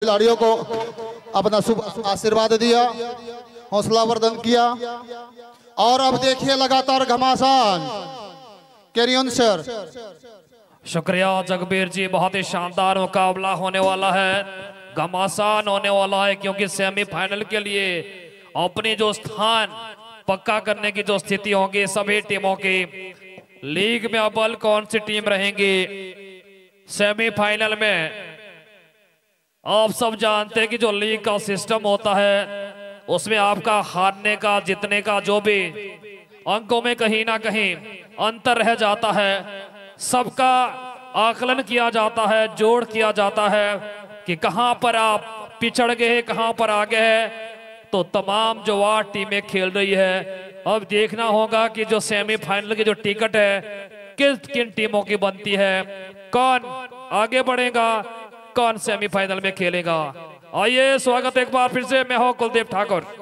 खिलाड़ियों को अपना शुभ आशीर्वाद दिया, हौसला वर्धन किया। और अब देखिए लगातार घमासान। Carry on sir. शुक्रिया जगबीर जी, बहुत ही शानदार मुकाबला होने वाला है, घमासान होने वाला है, क्योंकि सेमीफाइनल के लिए अपनी जो स्थान पक्का करने की जो स्थिति होगी सभी टीमों की। लीग में अव्वल कौन सी टीम रहेंगी सेमीफाइनल में? आप सब जानते हैं कि जो लीग का सिस्टम होता है उसमें आपका हारने का जीतने का जो भी अंकों में कहीं ना कहीं अंतर रह जाता है। सबका आकलन किया जाता है, जोड़ किया जाता है कि कहां पर आप पिछड़ गए, कहां पर आगे है। तो तमाम जो 8 टीमें खेल रही है, अब देखना होगा कि जो सेमीफाइनल की जो टिकट है किन टीमों की बनती है, कौन आगे बढ़ेगा, कौन सेमीफाइनल में खेलेगा। आइए स्वागत एक बार फिर से, मैं हूं कुलदीप ठाकुर।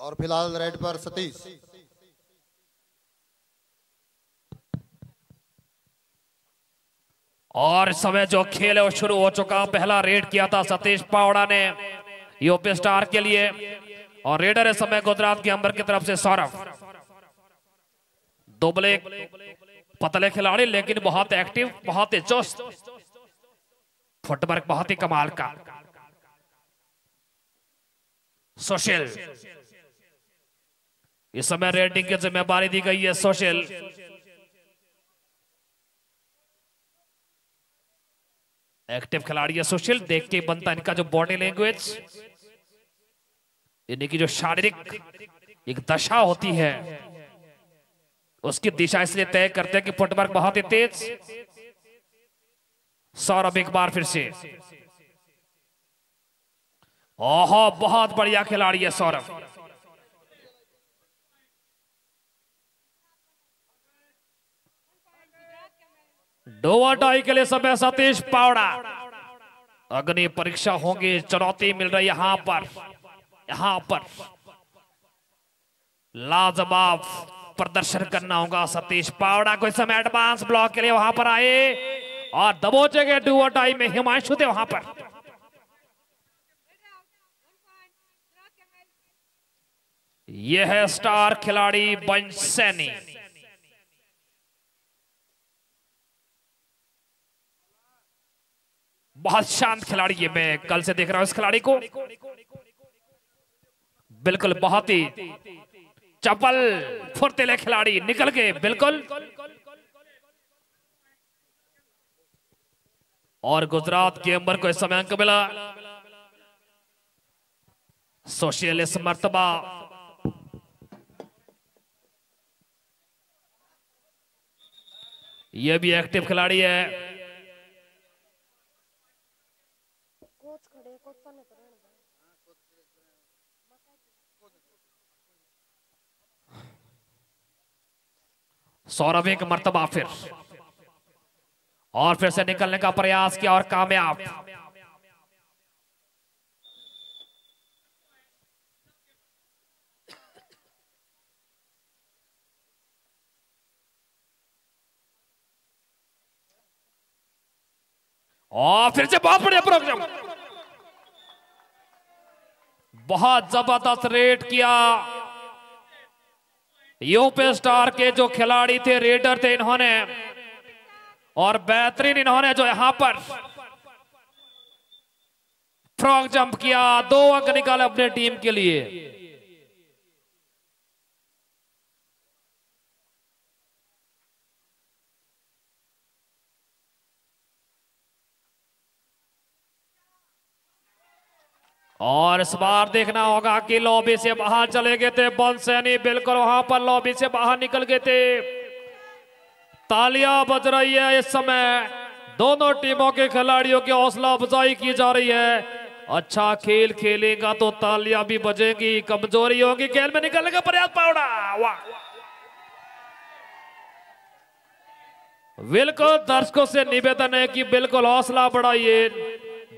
और फिलहाल रेड पर सतीश। और समय जो खेल है वो शुरू हो चुका। पहला रेड किया था सतीश पावड़ा ने यूपी स्टार के लिए, और रेडर इस समय गुजरात के अंबर की तरफ से सौरभ। दुबले पतले खिलाड़ी लेकिन बहुत एक्टिव, बहुत ही चुस्त, फुटवर्क बहुत ही कमाल का। सुशील, इस समय रेडिंग की जिम्मेदारी दी गई है सुशील। एक्टिव खिलाड़ी है सुशील, देख के बनता इनका जो बॉडी लैंग्वेज, इनकी जो शारीरिक एक दशा होती है उसकी दिशा इसलिए तय करते हैं कि फुटवर्क बहुत ही तेज। सौरभ एक बार फिर से, ओहो बहुत बढ़िया खिलाड़ी है सौरभ। डोवाटाई के लिए समय सतीश पावड़ा। अग्नि परीक्षा होंगी, चुनौती मिल रही यहां पर लाजवाब प्रदर्शन करना होगा सतीश पावड़ा को। इस समय एडवांस ब्लॉक के लिए वहां पर आए और दबोचेंगे डुओटाई में हिमांशु थे वहां पर। यह है स्टार खिलाड़ी बंश सैनी। बहुत शांत खिलाड़ी है, मैं कल से देख रहा हूं इस खिलाड़ी को। बिल्कुल बहुत ही चपल फुर्तीले खिलाड़ी, निकल के बिल्कुल। और गुजरात के अंबर को इस समय अंक मिला। सोशलिस्ट मर्तबा यह भी एक्टिव खिलाड़ी है। सौरभ एक मर्तबा फिर, और फिर से निकलने का प्रयास किया और कामयाब। और फिर से बहुत बढ़िया प्रोग्राम, बहुत जबरदस्त रेड किया। यूपी स्टार के जो खिलाड़ी थे, रेडर थे इन्होंने, और बेहतरीन इन्होंने जो यहां पर फ्रॉग जंप किया, 2 अंक निकाले अपने टीम के लिए। और इस बार देखना होगा कि लॉबी से बाहर चले गए थे बंसैनी, बिल्कुल वहां पर लॉबी से बाहर निकल गए थे। तालियां बज रही है इस समय, दोनों टीमों के खिलाड़ियों की हौसला अफजाई की जा रही है। अच्छा खेल खेलेगा तो तालियां भी बजेगी, कमजोरी होगी खेल में निकलने का प्रयास पावड़ा। वाह, बिल्कुल दर्शकों से निवेदन है कि बिल्कुल हौसला बढ़ाइए,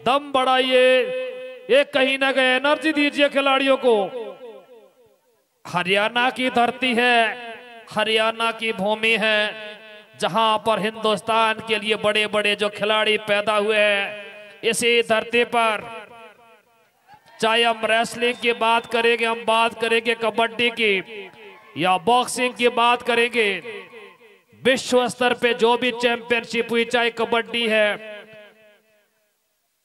दम बढ़ाइए, एक कहीं ना कहीं एनर्जी दीजिए खिलाड़ियों को। हरियाणा की धरती है, हरियाणा की भूमि है, जहां पर हिंदुस्तान के लिए बड़े बड़े जो खिलाड़ी पैदा हुए हैं। इसी धरती पर चाहे हम रेसलिंग की बात करेंगे, हम बात करेंगे कबड्डी की या बॉक्सिंग की बात करेंगे, विश्व स्तर पे जो भी चैंपियनशिप हुई, चाहे कबड्डी है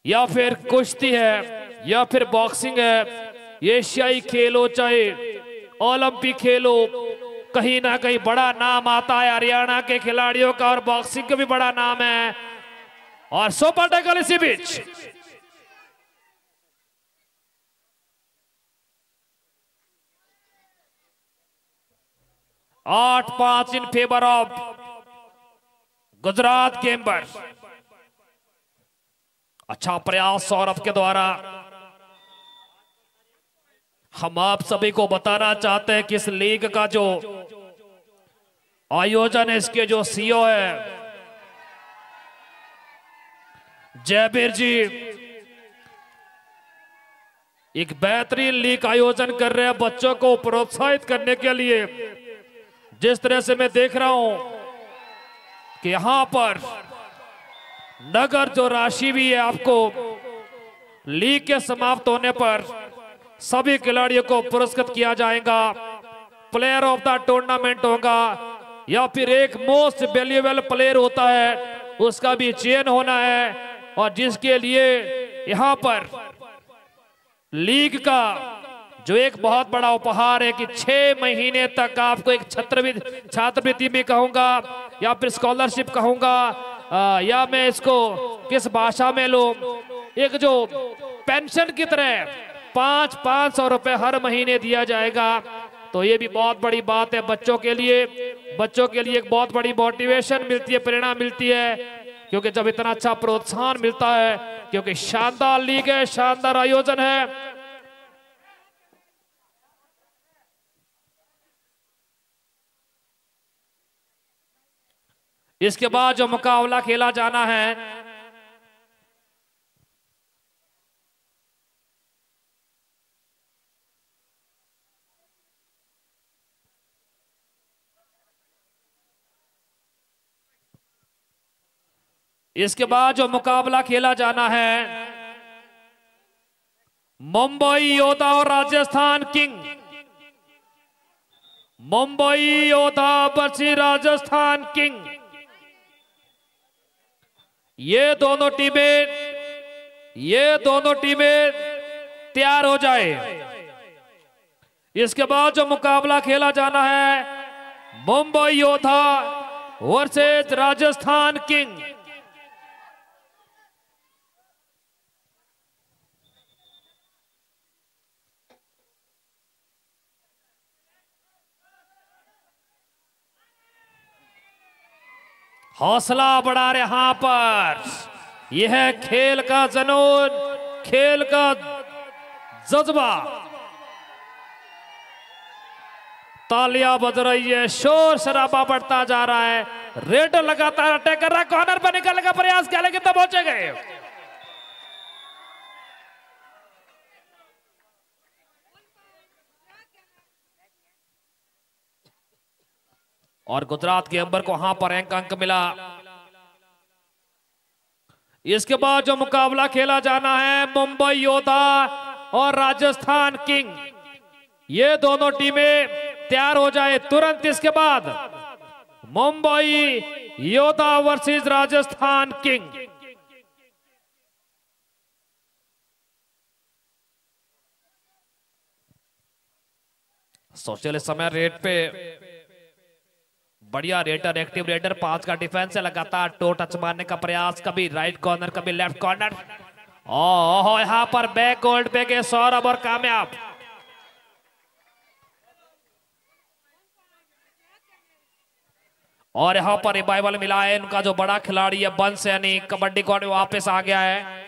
या फिर कुश्ती है या फिर बॉक्सिंग है, एशियाई खेल हो चाहे ओलंपिक खेल हो, कहीं ना कहीं बड़ा नाम आता है हरियाणा के खिलाड़ियों का, और बॉक्सिंग का भी बड़ा नाम है। और सुपर टैकल इसी बीच आठ 5 इन फेवर ऑफ गुजरात गेम्बर। अच्छा प्रयास सौरभ के द्वारा। हम आप सभी को बताना चाहते हैं कि इस लीग का जो आयोजन है, इसके जो सीईओ है जयबीर जी, एक बेहतरीन लीग आयोजन कर रहे हैं बच्चों को प्रोत्साहित करने के लिए। जिस तरह से मैं देख रहा हूं कि यहां पर नगर जो राशि भी है, आपको लीग के समाप्त होने पर सभी खिलाड़ियों को पुरस्कृत किया जाएगा। प्लेयर ऑफ द टूर्नामेंट होगा या फिर एक मोस्ट वैल्यूएबल प्लेयर होता है, उसका भी चयन होना है। और जिसके लिए यहां पर लीग का जो एक बहुत बड़ा उपहार है कि 6 महीने तक आपको एक छात्रवृत्ति भी कहूंगा या फिर स्कॉलरशिप कहूंगा, या मैं इसको किस भाषा में लूं, एक जो पेंशन की तरह 500 रुपए हर महीने दिया जाएगा। तो ये भी बहुत बड़ी बात है बच्चों के लिए। बच्चों के लिए एक बहुत बड़ी मोटिवेशन मिलती है, प्रेरणा मिलती है, क्योंकि जब इतना अच्छा प्रोत्साहन मिलता है, क्योंकि शानदार लीग है, शानदार आयोजन है। इसके बाद जो मुकाबला खेला जाना है, इसके बाद जो मुकाबला खेला जाना है, मुंबई योद्धा और राजस्थान किंग। मुंबई योद्धा वर्सेस राजस्थान किंग। ये दोनों टीमें तैयार हो जाए। इसके बाद जो मुकाबला खेला जाना है, मुंबई योद्धा वर्सेस राजस्थान किंग। हौसला बढ़ा रहे यहां पर, यह है खेल का जुनून, खेल का जज्बा। तालियां बज रही है, शोर शराबा बढ़ता जा रहा है। रेडर लगातार अटैक कर रहा है, कॉर्नर पर निकलने का प्रयास किया लेकिन तब पहुंचे गए। और गुजरात के अंबर को वहां पर अंक मिला। इसके बाद जो मुकाबला खेला जाना है, मुंबई योद्धा और राजस्थान किंग। ये दोनों टीमें तैयार हो जाए तुरंत। इसके बाद मुंबई योद्धा वर्सेस राजस्थान किंग। सोशल समय रेट पे बढ़िया रेटर, एक्टिव रेटर, 5 का डिफेंस है, लगातार टो टच मारने का प्रयास, कभी राइट कॉर्नर कभी लेफ्ट कॉर्नर। ओह, यहां पर बैक होल्ड पे गए सौरभ और कामयाब। और यहां पर रिवाइवल मिला है, इनका जो बड़ा खिलाड़ी है बंस, यानी कबड्डी कोर्ट में वापस आ गया है।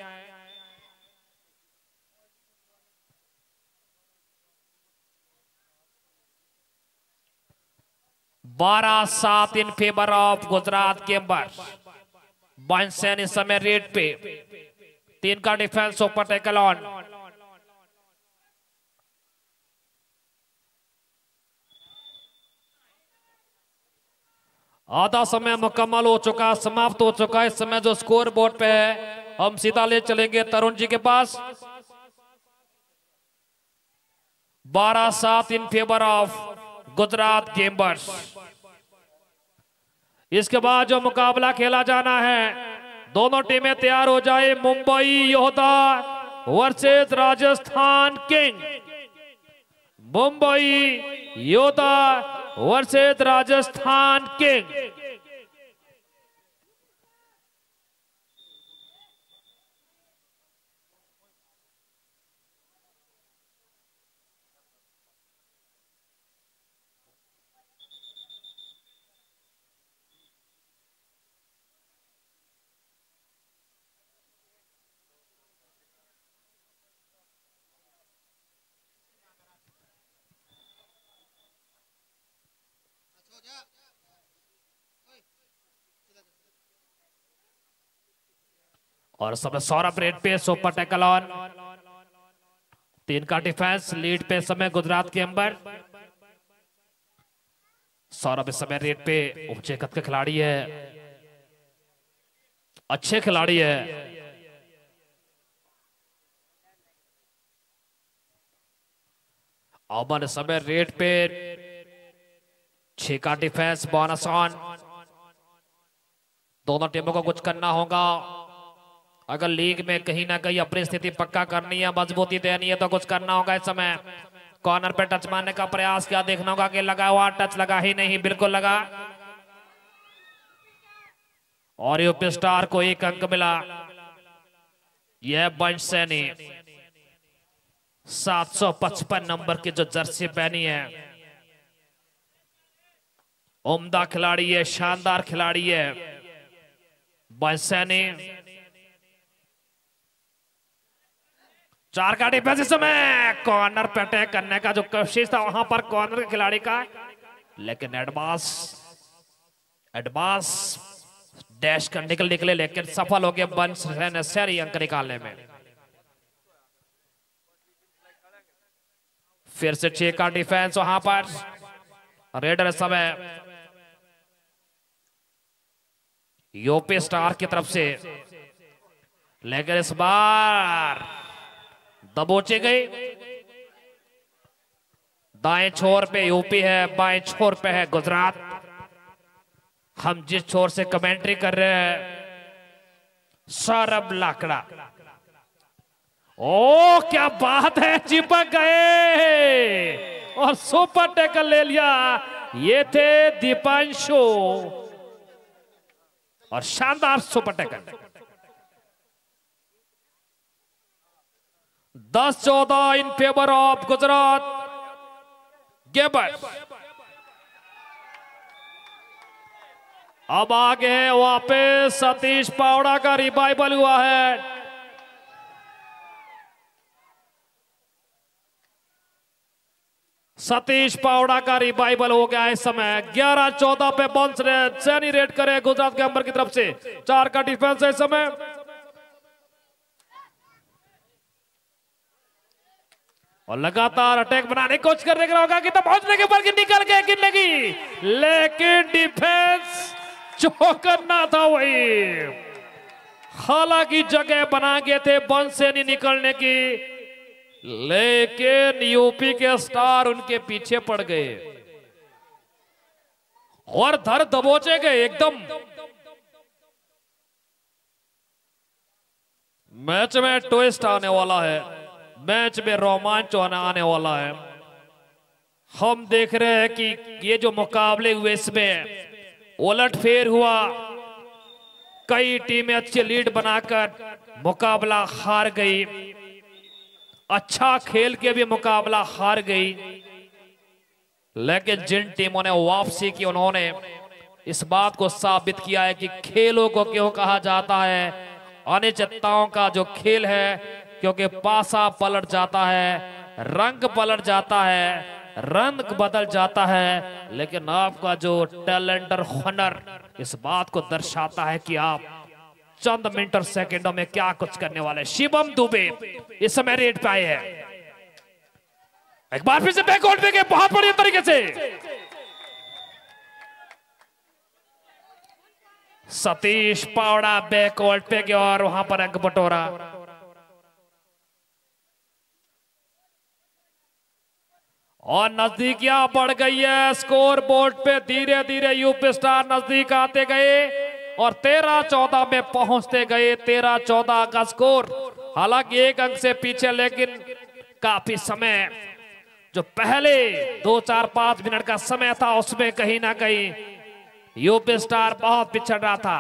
12-7 in favour of Gujarat gamer. बाइंसन इस समय रेड पे, 3 का डिफेंस ऊपर टैकल ऑन। आधा समय मुकम्मल हो चुका, समाप्त हो चुका। इस समय जो स्कोर बोर्ड पे है हम सीधा ले चलेंगे तरुण जी के पास। 12-7 in favour of Gujarat gamers. इसके बाद जो मुकाबला खेला जाना है, दोनों टीमें तैयार हो जाए। मुंबई योद्धा वर्सेस राजस्थान किंग। मुंबई योद्धा वर्सेस राजस्थान किंग। और समय सौरभ रेड पे, सुपर टैकल ऑन। 3 का डिफेंस, लीड पे समय गुजरात के अंबर। सौरभ इस समय रेड पे, ऊंचे कद के खिलाड़ी है, अच्छे खिलाड़ी है। अमन इस समय रेड पे, 6 का डिफेंस, बोनस ऑन। दोनों टीमों को कुछ करना होगा। अगर लीग में कहीं ना कहीं अपनी स्थिति पक्का करनी है, मजबूती देनी है, तो कुछ करना होगा। इस समय कॉर्नर पे टच मारने का प्रयास किया, देखना होगा कि लगा हुआ टच, लगा ही नहीं, बिल्कुल लगा। और यूपी स्टार को 1 अंक मिला। यह बंश सैनी 755 नंबर की जो जर्सी पहनी है, उम्दा खिलाड़ी है, शानदार खिलाड़ी है बंश सैनी। 4 का डिफेंस। इस समय कॉर्नर पे अटैक करने का जो कोशिश था वहां पर कॉर्नर के खिलाड़ी का, लेकिन एडवांस डैश करने के लिए निकले, लेकिन सफल हो गए बंश सैनी अंक निकालने में। फिर से 6 का डिफेंस वहां पर। रेडर समय यूपी स्टार की तरफ से, लेकिन इस बार दबोचे गए। दाएं छोर पे यूपी है, बाएं छोर पे है गुजरात। हम जिस छोर से कमेंट्री कर रहे हैं, सौरभ लाकड़ा। ओ क्या बात है, चिपक गए और सुपर टैकल ले लिया। ये थे दीपांशु और शानदार super tackle. 10-14 in favour of Gujarat gamers. अब आगे है वापस सतीश पावड़ा का रिवाइवल हुआ है। सतीश पावड़ा का रिवाइवल हो गया इस समय। 11-14 पे बंश सैनी रेड करे गुजरात के अंबर की तरफ से। 4 का डिफेंस है इस समय। और लगातार अटैक बनाने की कोशिश करने का होगा कि तब पहुंचने के बाद निकल के गिरने की, लेकिन डिफेंस जो करना था वही। हालांकि जगह बना गए थे बंश सैनी निकलने की, लेकिन यूपी के स्टार उनके पीछे पड़ गए और धर दबोचे गए एकदम। मैच में ट्विस्ट आने वाला है, मैच में रोमांच आने वाला है। हम देख रहे हैं कि ये जो मुकाबले हुए इसमें उलटफेर हुआ। कई टीमें अच्छी लीड बनाकर मुकाबला हार गई, अच्छा खेल के भी मुकाबला हार गई। लेकिन जिन टीमों ने वापसी की, उन्होंने इस बात को साबित किया है कि खेलों को क्यों कहा जाता है अनिश्चितताओं का जो खेल है, क्योंकि पासा पलट जाता है, रंग पलट जाता है, रंग बदल जाता है, लेकिन आपका जो टैलेंट और हुनर इस बात को दर्शाता है कि आप चंद मिनट और सेकंडों में क्या कुछ करने वाले। शिवम दुबे इस समय रेड पे आए हैं। एक बार फिर से बैकवर्ड पे गए बहुत बढ़िया तरीके से। सतीश पावड़ा बैकवर्ड पे गया और वहां पर अंक बटोरा। और नजदीकियां बढ़ गई है स्कोर बोर्ड पे। धीरे धीरे यूपी स्टार नजदीक आते गए और 13-14 में पहुंचते गए। 13-14 का स्कोर, हालांकि एक अंक से पीछे, लेकिन काफी समय जो पहले 2-4-5 मिनट का समय था उसमें कहीं ना कहीं यूपी स्टार बहुत पिछड़ रहा था।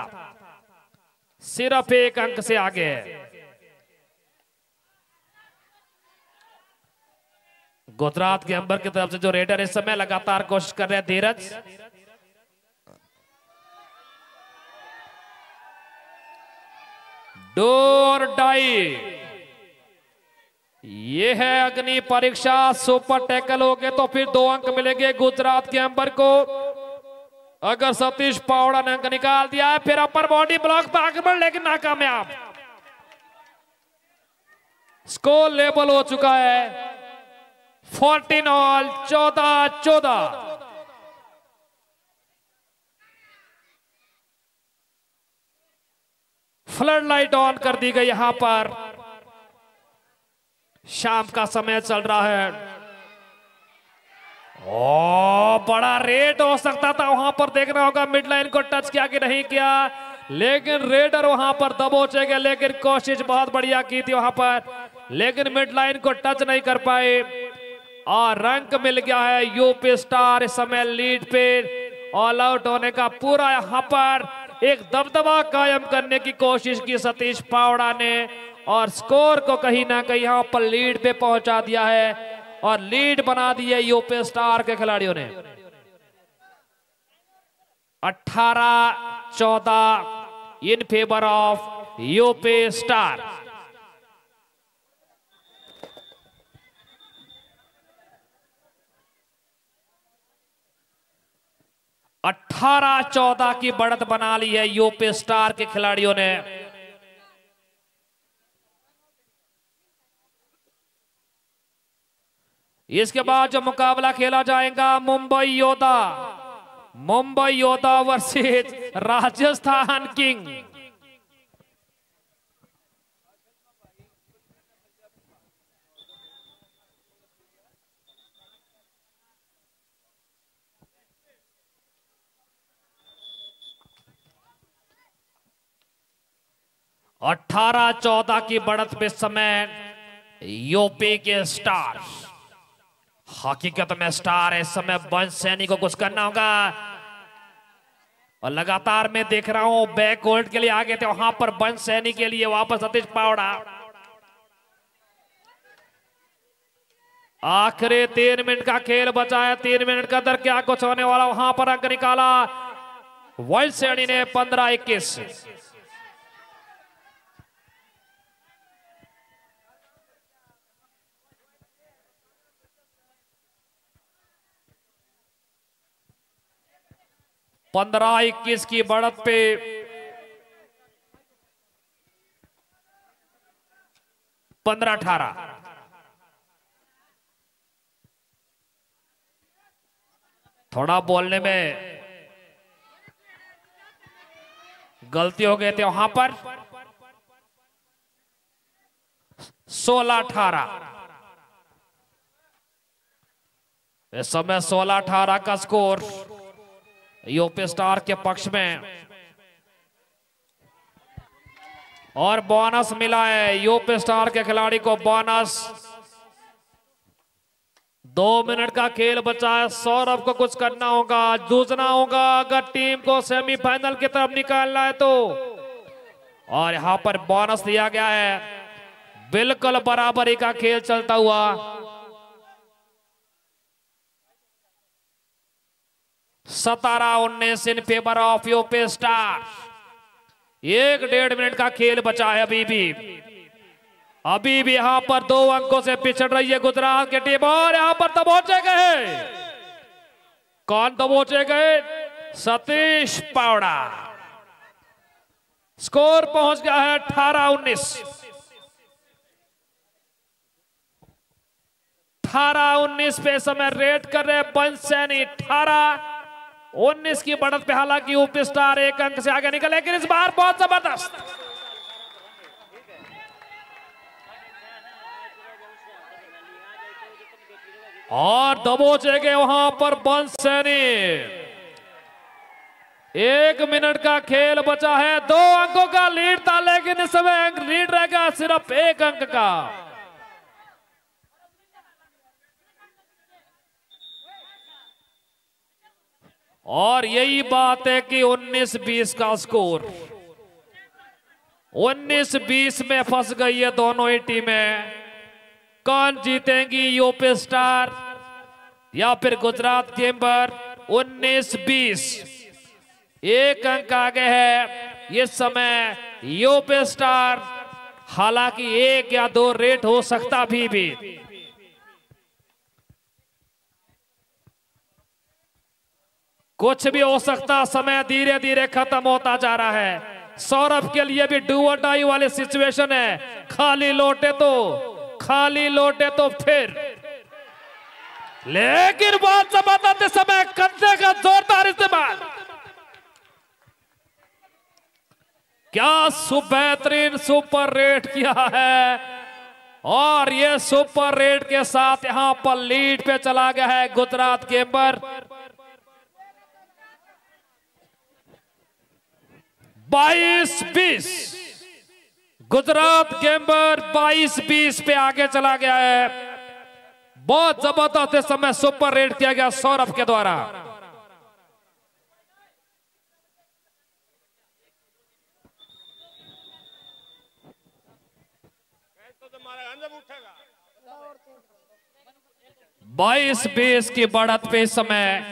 सिर्फ एक अंक से आगे है। गुजरात के अंबर की तरफ से जो रेडर इस समय लगातार कोशिश कर रहे हैं धीरज। डोर डाई, ये है अग्नि परीक्षा। सुपर टैकल हो गए तो फिर 2 अंक मिलेंगे गुजरात के अंबर को। अगर सतीश पावड़ा ने अंक निकाल दिया है, फिर अपर बॉडी ब्लॉक पर आक्रमण, लेकिन नाकामयाब। स्कोर लेवल हो चुका है 14 ऑल, 14-14। फ्लड लाइट ऑन कर दी गई। यहां पर शाम का समय चल रहा है। ओ, बड़ा रेड हो सकता था वहां पर। देखना होगा मिड लाइन को टच किया कि नहीं किया, लेकिन रेडर वहां पर दबोचे गए। लेकिन कोशिश बहुत बढ़िया की थी वहां पर, लेकिन मिड लाइन को टच नहीं कर पाए और रंक मिल गया है यूपी स्टार। इस समय लीड पे ऑल आउट होने का पूरा यहां पर एक दबदबा कायम करने की कोशिश की सतीश पावड़ा ने और स्कोर को कहीं ना कहीं यहां पर लीड पे पहुंचा दिया है और लीड बना दी है यूपी स्टार के खिलाड़ियों ने। 18-14 इन फेवर ऑफ यूपी स्टार। अठारह 14 की बढ़त बना ली है यूपी स्टार के खिलाड़ियों ने। इसके बाद जो मुकाबला खेला जाएगा मुंबई योद्धा वर्सेस राजस्थान किंग। अठारह 14 की बढ़त पे समय यूपी के स्टार, हकीकत में स्टार है इस समय। बंश सैनी को कुछ करना होगा और लगातार मैं देख रहा हूं बैक होल्ड के लिए आगे थे, वहां पर बंश सैनी के लिए वापस सतीश पावड़ा। आखिरी 3 मिनट का खेल बचा है। 3 मिनट का अंदर क्या कुछ होने वाला, वहां पर अंक निकाला बंश सैनी ने 15-21। पंद्रह 21 की बढ़त पे 15-18। थोड़ा बोलने में गलती हो गए थे वहां पर। 16-18 इस समय 16-18 का स्कोर यूपी स्टार के पक्ष में और बोनस मिला है यूपी स्टार के खिलाड़ी को। बोनस 2 मिनट का खेल बचा है। सौरभ को कुछ करना होगा, जूझना होगा अगर टीम को सेमीफाइनल की तरफ निकालना है तो। और यहां पर बोनस दिया गया है। बिल्कुल बराबरी का खेल चलता हुआ 17-19 इन favour of UP star. 1-1.5 minute का खेल बचा है अभी भी। अभी भी यहां पर 2 अंकों से पिछड़ रही है गुजरात की टीम और यहां पर दबोचे गए। कौन दबोचे गए? सतीश पावड़ा। स्कोर पहुंच गया है 18-19। 18-19 पे समय रेट कर रहे बंश सैनी। 18-19 की बढ़त पे हालांकि यूपी स्टार 1 अंक से आगे निकले, लेकिन इस बार बहुत जबरदस्त और दबोचे गए वहां पर बंश सैनी। 1 मिनट का खेल बचा है, 2 अंकों का लीड था, लेकिन इस समय लीड रहेगा सिर्फ 1 अंक का। और यही बात है कि 19-20 का स्कोर, 19-20 में फंस गई है दोनों ही टीमें। कौन जीतेंगी, यूपी स्टार या फिर गुजरात गेम्बर? 19-20 1 अंक आगे है इस समय यूपी स्टार। हालांकि 1 या 2 रेट हो सकता भी। कुछ भी हो सकता, समय धीरे धीरे खत्म होता जा रहा है। सौरभ के लिए भी डू और डाई वाली सिचुएशन है। खाली लौटे तो फिर, लेकिन बहुत जबरदस्त समय कंधे का जोरदार इस्तेमाल। क्या बेहतरीन सुपर रेट किया है और ये सुपर रेट के साथ यहां पर लीड पे चला गया है गुजरात गेम्बर। 22-20 गुजरात गेम्बर 22-20 पे आगे चला गया है। बहुत जबरदस्त इस समय सुपर रेट किया गया सौरभ के द्वारा। बाईस 20 की बढ़त पे इस समय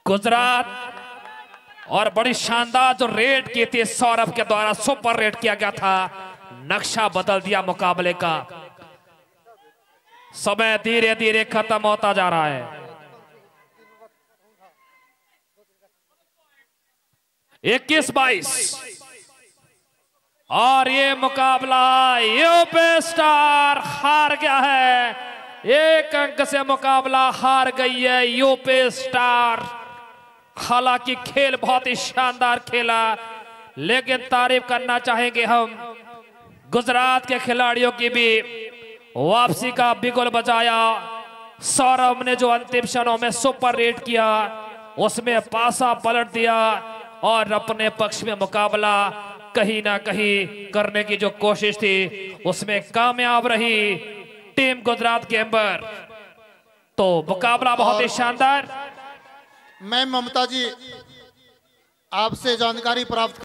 गुजरात, और बड़ी शानदार जो रेट की थी सौरभ के द्वारा, सुपर रेट किया गया था, नक्शा बदल दिया मुकाबले का। समय धीरे धीरे खत्म होता जा रहा है। 21-22 और ये मुकाबला यूपी स्टार हार गया है। 1 अंक से मुकाबला हार गई है यूपी स्टार। हालांकि खेल बहुत ही शानदार खेला, लेकिन तारीफ करना चाहेंगे हम गुजरात के खिलाड़ियों की भी। वापसी का बिगुल बजाया सौरभ ने, जो अंतिम क्षणों में सुपर रेट किया, उसमें पासा पलट दिया और अपने पक्ष में मुकाबला कहीं ना कहीं करने की जो कोशिश थी उसमें कामयाब रही टीम गुजरात गेम्बर। तो मुकाबला बहुत ही शानदार। मैं ममता जी आपसे जानकारी प्राप्त